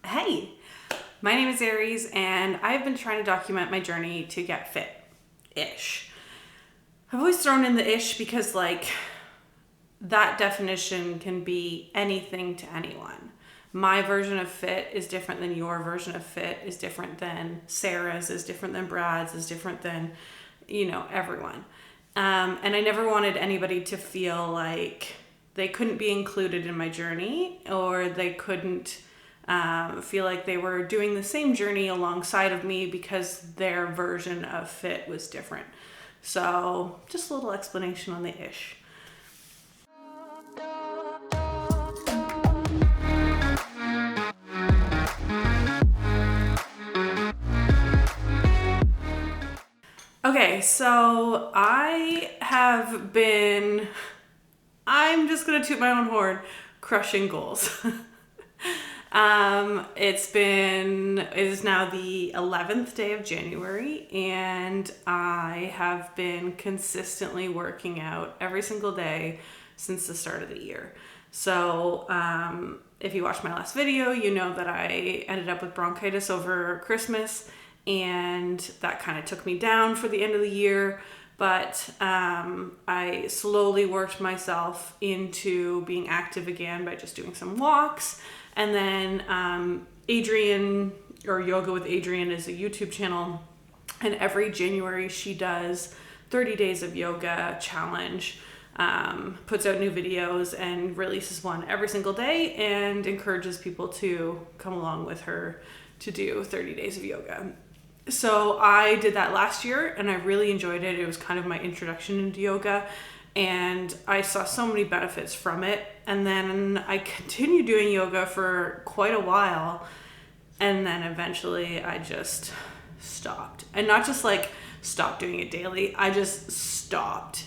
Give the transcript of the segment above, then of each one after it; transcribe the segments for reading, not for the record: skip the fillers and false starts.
Hey, my name is Aries, and I've been trying to document my journey to get fit-ish. I've always thrown in the ish because, that definition can be anything to anyone. My version of fit is different than your version of fit, is different than Sarah's, is different than Brad's, is different than, everyone. And I never wanted anybody to feel like they couldn't be included in my journey, or they couldn't feel like they were doing the same journey alongside of me because their version of fit was different. So just a little explanation on the ish. Okay, so I'm just gonna toot my own horn, crushing goals. It is now the 11th day of January, and I have been consistently working out every single day since the start of the year. So, if you watched my last video, you know that I ended up with bronchitis over Christmas, and that kind of took me down for the end of the year. But I slowly worked myself into being active again by just doing some walks. And then Adrienne, or Yoga with Adrienne, is a YouTube channel. And every January she does 30 days of yoga challenge, puts out new videos and releases one every single day and encourages people to come along with her to do 30 days of yoga. So I did that last year and I really enjoyed it. It was kind of my introduction into yoga, and I saw so many benefits from it. And then I continued doing yoga for quite a while, and then eventually I just stopped. And not just stopped doing it daily, I just stopped.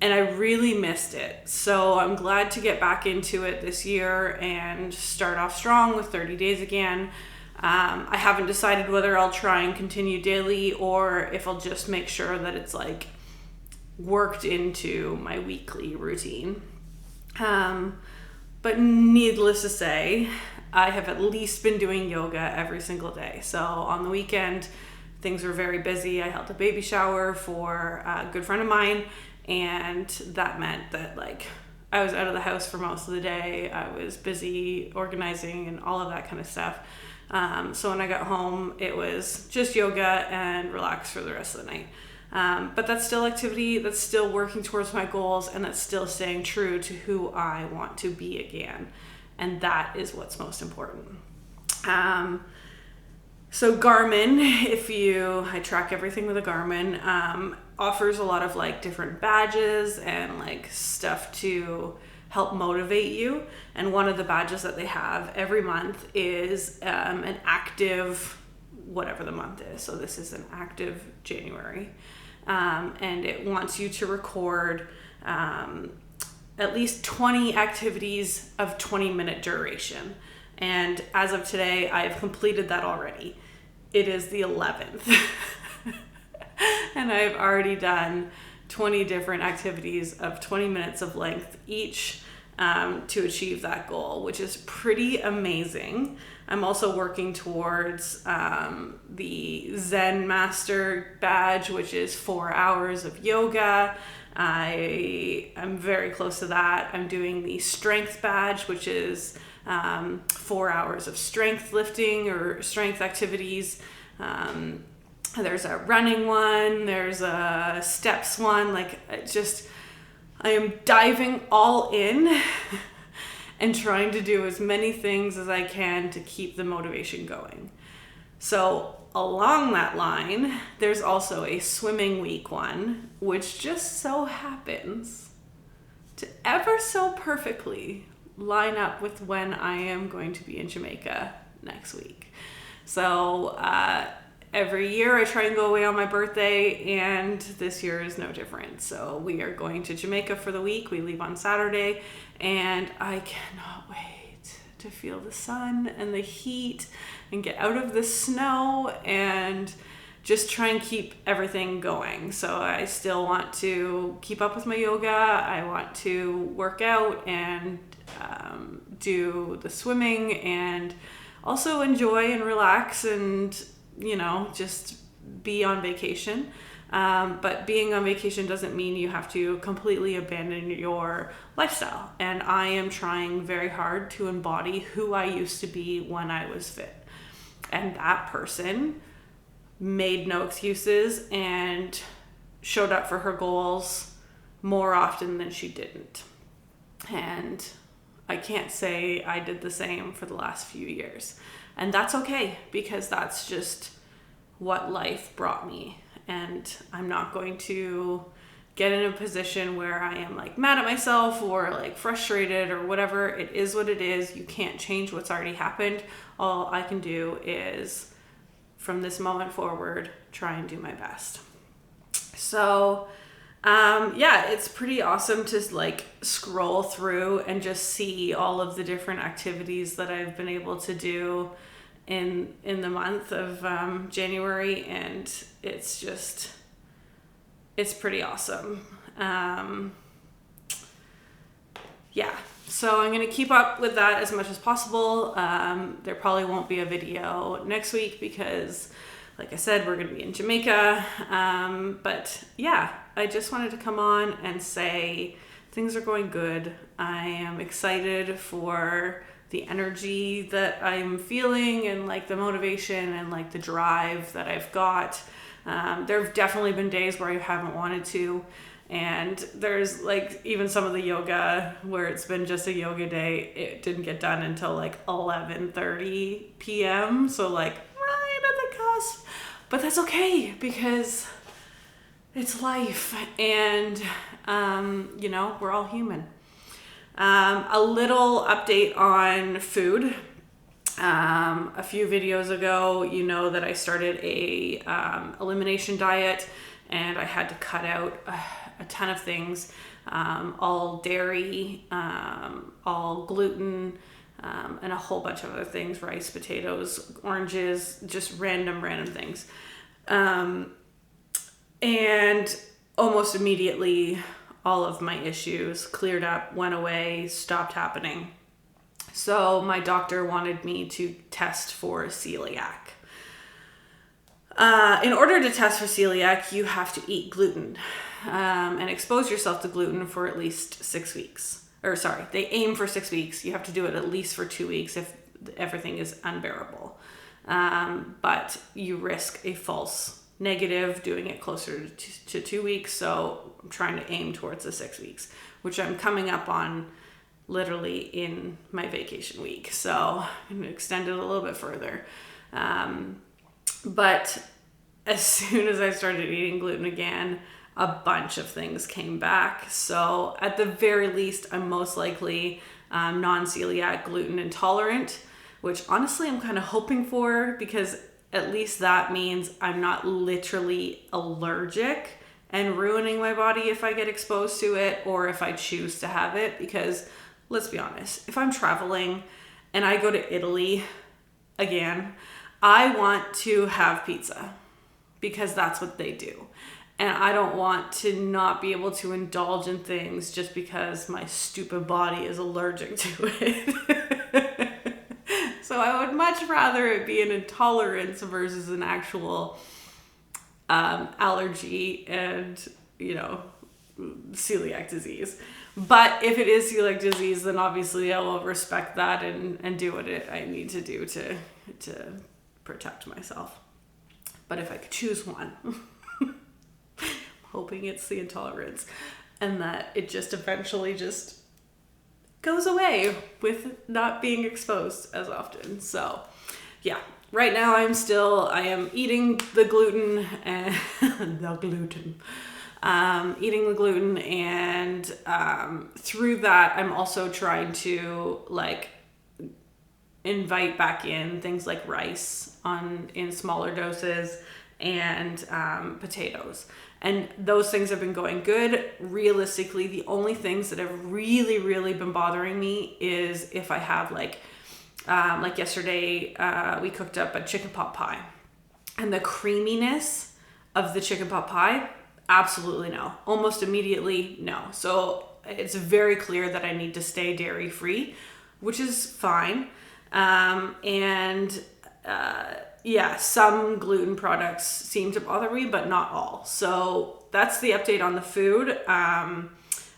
And I really missed it. So I'm glad to get back into it this year and start off strong with 30 days again. I haven't decided whether I'll try and continue daily or if I'll just make sure that it's worked into my weekly routine. But needless to say, I have at least been doing yoga every single day. So on the weekend, things were very busy. I held a baby shower for a good friend of mine, and that meant that I was out of the house for most of the day. I was busy organizing and all of that kind of stuff. So when I got home, it was just yoga and relax for the rest of the night. But that's still activity, that's still working towards my goals, and that's still staying true to who I want to be again. And that is what's most important. So Garmin, I track everything with a Garmin, offers a lot of different badges and stuff to help motivate you. And one of the badges that they have every month is an active, whatever the month is. So this is an active January. And it wants you to record at least 20 activities of 20-minute duration. And as of today, I have completed that already. It is the 11th. And I've already done 20 different activities of 20 minutes of length each to achieve that goal, which is pretty amazing. I'm also working towards the Zen Master badge, which is 4 hours of yoga. I'm very close to that. I'm doing the strength badge, which is 4 hours of strength lifting or strength activities. There's a running one, there's a steps one. I am diving all in and trying to do as many things as I can to keep the motivation going. So along that line, there's also a swimming week one, which just so happens to ever so perfectly line up with when I am going to be in Jamaica next week. So every year I try and go away on my birthday, and this year is no different. So we are going to Jamaica for the week. We leave on Saturday, and I cannot wait to feel the sun and the heat and get out of the snow and just try and keep everything going. So I still want to keep up with my yoga. I want to work out and do the swimming and also enjoy and relax and, just be on vacation. But being on vacation doesn't mean you have to completely abandon your lifestyle. And I am trying very hard to embody who I used to be when I was fit. And that person made no excuses and showed up for her goals more often than she didn't. And I can't say I did the same for the last few years. And that's okay, because that's just what life brought me. And I'm not going to get in a position where I am like mad at myself or like frustrated or whatever. It is what it is. You can't change what's already happened. All I can do is, from this moment forward, try and do my best. So, it's pretty awesome to like scroll through and just see all of the different activities that I've been able to do in the month of January, and it's pretty awesome. So I'm going to keep up with that as much as possible. There probably won't be a video next week because, like I said, we're going to be in Jamaica. But yeah, I just wanted to come on and say things are going good. I am excited for the energy that I'm feeling and like the motivation and like the drive that I've got. There have definitely been days where I haven't wanted to. And there's like even some of the yoga where it's been just a yoga day, it didn't get done until like 11:30 p.m. So like right at the cusp. But that's okay because it's life, and we're all human. A little update on food. A few videos ago, that I started a elimination diet, and I had to cut out a ton of things, all dairy, all gluten, and a whole bunch of other things, rice, potatoes, oranges, just random things. And almost immediately, all of my issues cleared up, went away, stopped happening. So my doctor wanted me to test for celiac. In order to test for celiac, you have to eat gluten and expose yourself to gluten for at least 6 weeks. They aim for 6 weeks. You have to do it at least for 2 weeks if everything is unbearable. But you risk a false negative doing it closer to 2 weeks. So I'm trying to aim towards the 6 weeks, which I'm coming up on literally in my vacation week. So I'm going to extend it a little bit further. But as soon as I started eating gluten again, a bunch of things came back. So at the very least, I'm most likely non-celiac gluten intolerant, which honestly I'm kind of hoping for, because at least that means I'm not literally allergic and ruining my body if I get exposed to it or if I choose to have it. Because let's be honest, if I'm traveling and I go to Italy again, I want to have pizza because that's what they do. And I don't want to not be able to indulge in things just because my stupid body is allergic to it. So I would much rather it be an intolerance versus an actual allergy and, celiac disease. But if it is celiac disease, then obviously I will respect that and do what I need to do to protect myself. But if I could choose one, I'm hoping it's the intolerance, and that it just eventually just goes away with not being exposed as often. So yeah, right now I am eating the gluten and eating the gluten, and through that I'm also trying to invite back in things like rice in smaller doses and potatoes. And those things have been going good. Realistically, the only things that have really, really been bothering me is if I have like yesterday, we cooked up a chicken pot pie, and the creaminess of the chicken pot pie, absolutely no. Almost immediately, no. So it's very clear that I need to stay dairy free, which is fine. Yeah, some gluten products seem to bother me, but not all. So that's the update on the food. I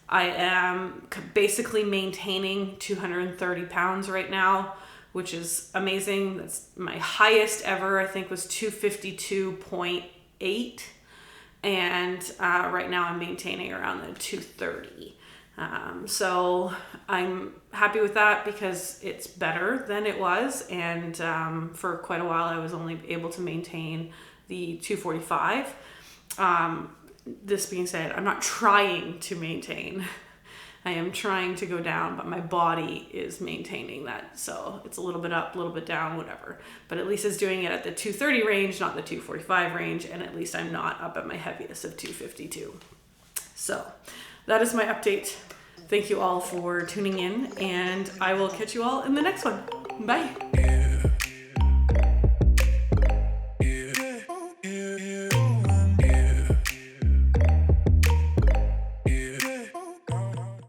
am basically maintaining 230 pounds right now, which is amazing. That's my highest ever, I think, was 252.8. And right now I'm maintaining around the 230. So I'm happy with that because it's better than it was. And for quite a while, I was only able to maintain the 245. This being said, I'm not trying to maintain. I am trying to go down, but my body is maintaining that. So it's a little bit up, a little bit down, whatever. But at least it's doing it at the 230 range, not the 245 range. And at least I'm not up at my heaviest of 252. So that is my update. Thank you all for tuning in, and I will catch you all in the next one. Bye.